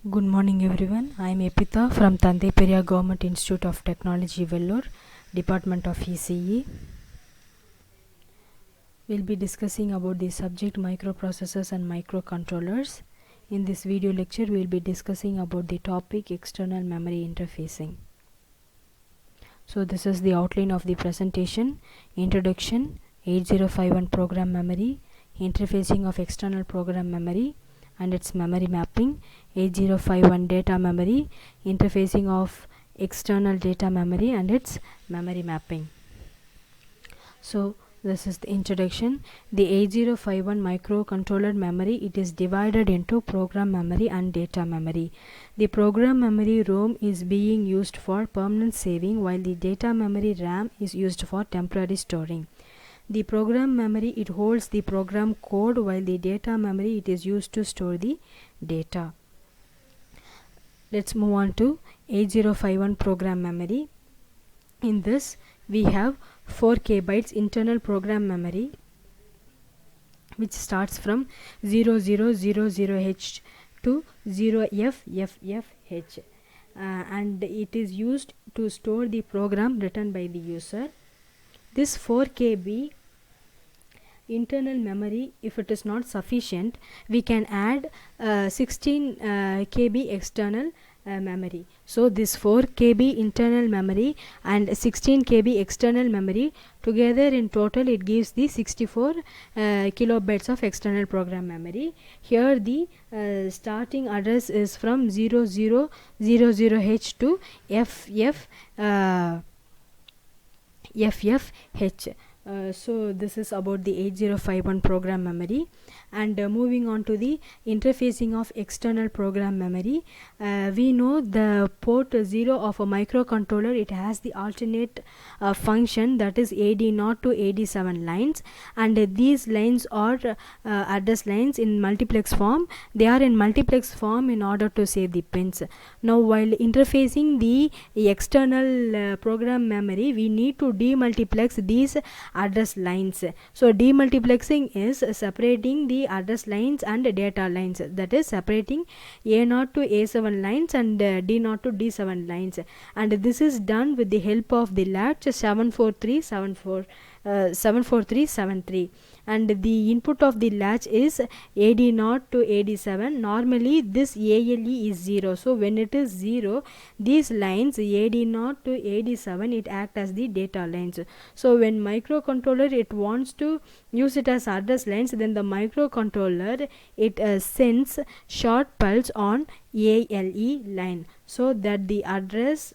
Good morning everyone. I am Epitha from Tandai Periyar Government Institute of Technology, Vellore, Department of ECE. We'll be discussing about the subject microprocessors and microcontrollers. In this video lecture, we'll be discussing about the topic external memory interfacing. So this is the outline of the presentation. Introduction, 8051 program memory, interfacing of external program memory and its memory mapping, 8051 data memory, interfacing of external data memory and its memory mapping. So this is the introduction. The 8051 microcontroller memory, it is divided into program memory and data memory. The program memory ROM is being used for permanent saving, while the data memory RAM is used for temporary storing. The program memory, it holds the program code, while the data memory, it is used to store the data. Let's move on to 8051 program memory. In this we have 4 KB internal program memory, which starts from 0000H to 0FFFH, and it is used to store the program written by the user. This 4 KB internal memory, if it is not sufficient, we can add 16 KB external memory. So this 4 KB internal memory and 16 KB external memory together, in total it gives the 64 kilobytes of external program memory. Here the starting address is from 0000H to FFFH. So this is about the 8051 program memory. And moving on to the interfacing of external program memory, we know the port 0 of a microcontroller, it has the alternate function, that is AD0 to AD7 lines, and these lines are address lines in multiplex form. They are in multiplex form in order to save the pins. Now while interfacing the external program memory, we need to demultiplex these address lines. So demultiplexing is separating the address lines and data lines, that is separating A0 to A7 lines and D0 to D7 lines, and this is done with the help of the latch 74373, and the input of the latch is AD0 to AD7. Normally this ALE is 0, so when it is 0, these lines AD0 to AD7, it act as the data lines. So when microcontroller it wants to use it as address lines, then the microcontroller it sends short pulse on ALE line, so that the address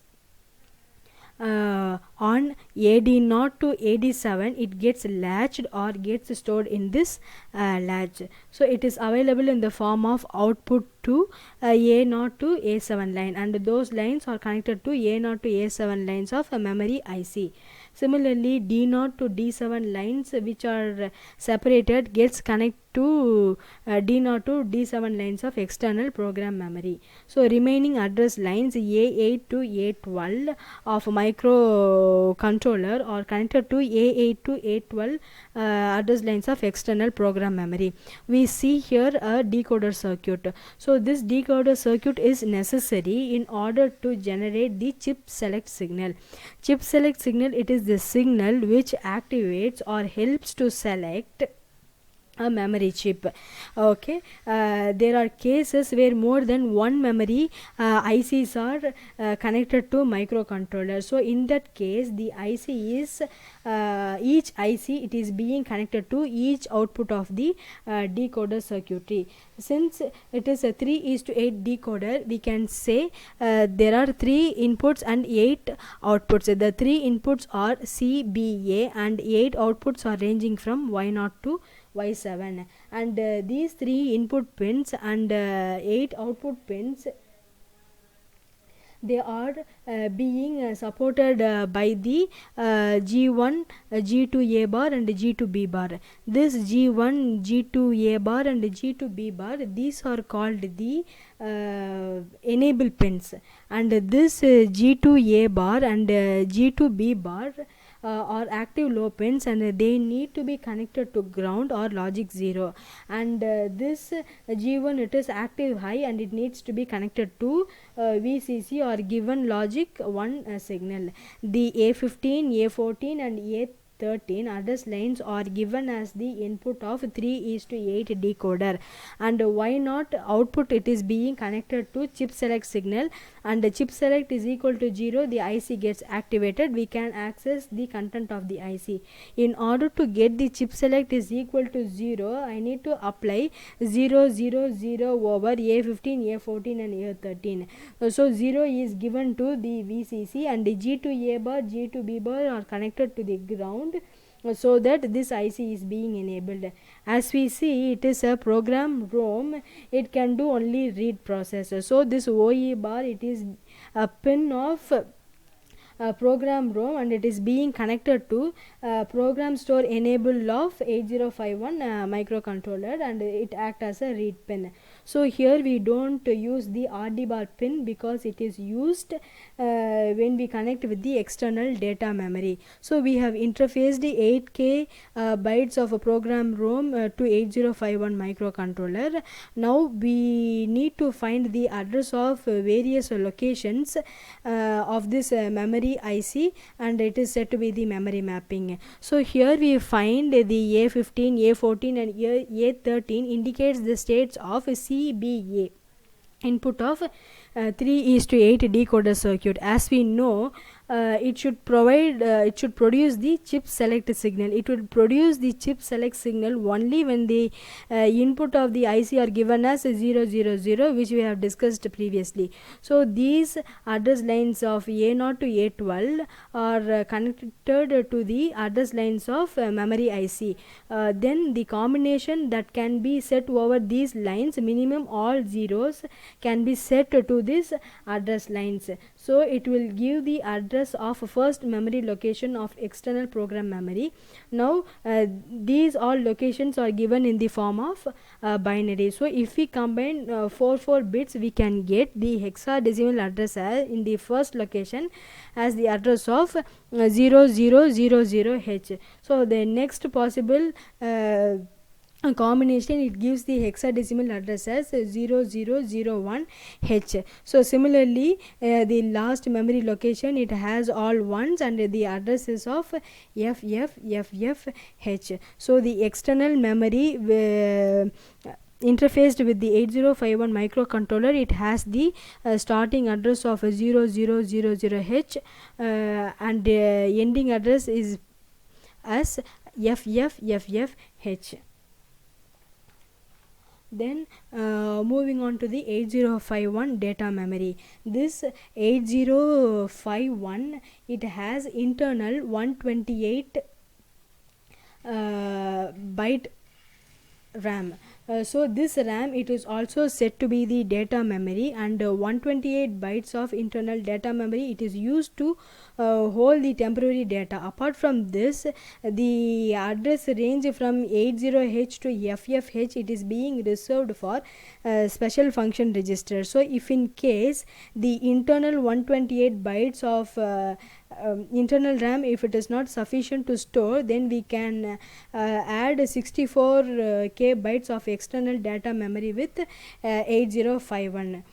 on AD0 to AD7 it gets latched or gets stored in this latch. So it is available in the form of output to A0 to A7 line, and those lines are connected to A0 to A7 lines of a memory IC. Similarly, D0 to D7 lines, which are separated, gets connected to D0 to D7 lines of external program memory. So remaining address lines A8 to A12 of microcontroller are connected to A8 to A12 address lines of external program memory. We see here a decoder circuit. So this decoder circuit is necessary in order to generate the chip select signal. Chip select signal, it is the signal which activates or helps to select a memory chip. Okay, there are cases where more than one memory ICs are connected to microcontroller. So in that case, the IC is each IC it is being connected to each output of the decoder circuitry. Since it is a 3:8 decoder, we can say there are 3 inputs and 8 outputs. The 3 inputs are C, B, A, and 8 outputs are ranging from Y0 to Y7, and these 3 input pins and 8 output pins, they are being supported by the G1, G2A bar and G2B bar. This G1, G2A bar and G2B bar, these are called the enable pins, and this G2A bar and G2B bar or active low pins, and they need to be connected to ground or logic 0, and this G1 it is active high and it needs to be connected to VCC or given logic 1 signal. The A15, A14 and A13 address lines are given as the input of 3:8 decoder, and why not output it is being connected to chip select signal, and the chip select is equal to 0, the IC gets activated, we can access the content of the IC. In order to get the chip select is equal to 0, I need to apply 0 0 0 over A15, A14 and A13. So 0 is given to the VCC, and the G2A bar, G2B bar are connected to the ground, so that this IC is being enabled. As we see, it is a program ROM, it can do only read processor. So this OE bar, it is a pin of program ROM, and it is being connected to program store enable of 8051 microcontroller, and it act as a read pin. So here we don't use the RD bar pin because it is used when we connect with the external data memory. So we have interfaced the 8K bytes of a program ROM to 8051 microcontroller. Now we need to find the address of various locations of this memory IC, and it is said to be the memory mapping. So here we find the A15, A14 and A13 indicates the states of CBA, input of 3:8 decoder circuit. As we know, it should produce the chip select signal. It will produce the chip select signal only when the input of the IC are given as 0 0 0, which we have discussed previously. So these address lines of A0 to A12 are connected to the address lines of memory IC. Then the combination that can be set over these lines, minimum all zeros can be set to this address lines. So it will give the address of first memory location of external program memory. Now these all locations are given in the form of binary. So if we combine 4 bits, we can get the hexadecimal address in the first location as the address of 0000H. So the next possible combination, it gives the hexadecimal address as 0001H. So similarly, the last memory location, it has all ones, and the address is of FFFFH. So the external memory interfaced with the 8051 microcontroller, it has the starting address of 0000H and ending address is as FFFFH. Then moving on to the 8051 data memory. This 8051, it has internal 128 byte RAM. So this RAM, it is also said to be the data memory, and 128 bytes of internal data memory, it is used to hold the temporary data. Apart from this, the address range from 80H to FFH, it is being reserved for special function register. So if in case the internal 128 bytes of internal RAM, if it is not sufficient to store, then we can add 64K bytes of external data memory with 8051.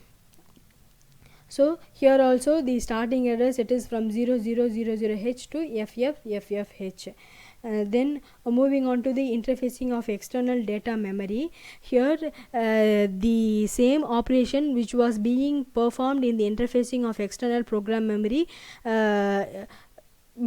So here also the starting address, it is from 0000H to FFFFH. Then moving on to the interfacing of external data memory. Here the same operation which was being performed in the interfacing of external program memory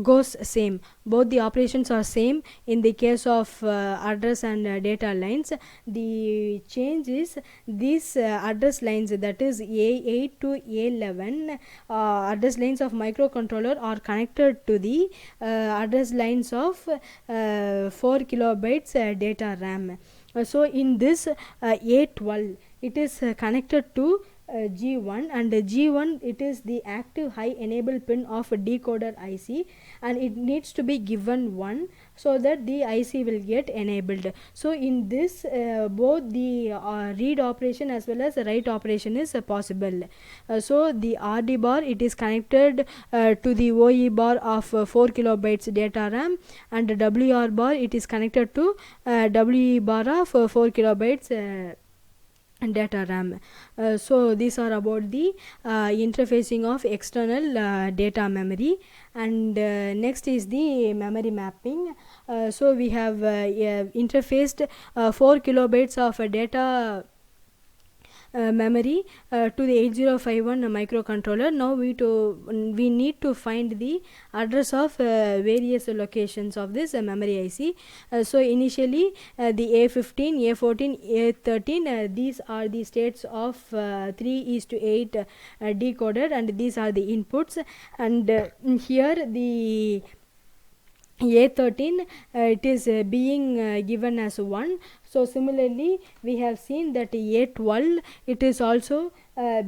goes same. Both the operations are same in the case of address and data lines. The change is these address lines, that is A8 to A11 address lines of microcontroller are connected to the address lines of 4 kilobytes data RAM. So in this A12, it is connected to G1, and G1 it is the active high enable pin of a decoder IC, and it needs to be given 1 so that the IC will get enabled. So in this both the read operation as well as the write operation is possible. So the RD bar, it is connected to the OE bar of 4 kilobytes data RAM, and the WR bar, it is connected to WE bar of 4 kilobytes data RAM. So these are about the interfacing of external data memory. And next is the memory mapping. So we have interfaced 4 kilobytes of data memory to the 8051 microcontroller. Now we need to find the address of various locations of this memory IC. So initially the A15, A14, A13, these are the states of 3:8 decoder, and these are the inputs. And here the A13 it is being given as 1. So similarly we have seen that A12 it is also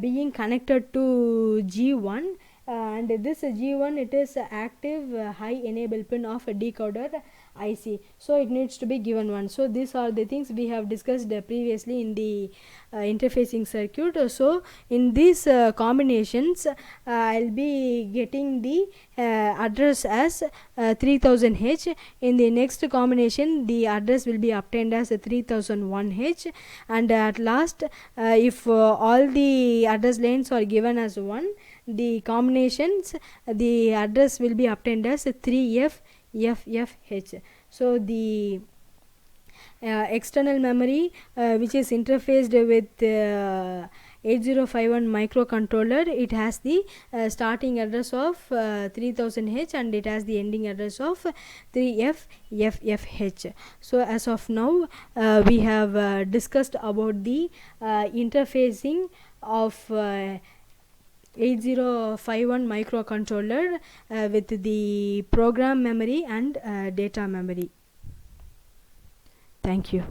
being connected to G1, and this G1 it is active high enable pin of a decoder IC, so it needs to be given 1. So these are the things we have discussed previously in the interfacing circuit. So in these combinations I'll be getting the address as 3000H. In the next combination the address will be obtained as 3001H, and at last if all the address lanes are given as 1, the combinations the address will be obtained as 3FFH. So the external memory which is interfaced with 8051 microcontroller, it has the starting address of 3000H, and it has the ending address of 3FFH. So as of now we have discussed about the interfacing of 8051 microcontroller with the program memory and data memory. Thank you.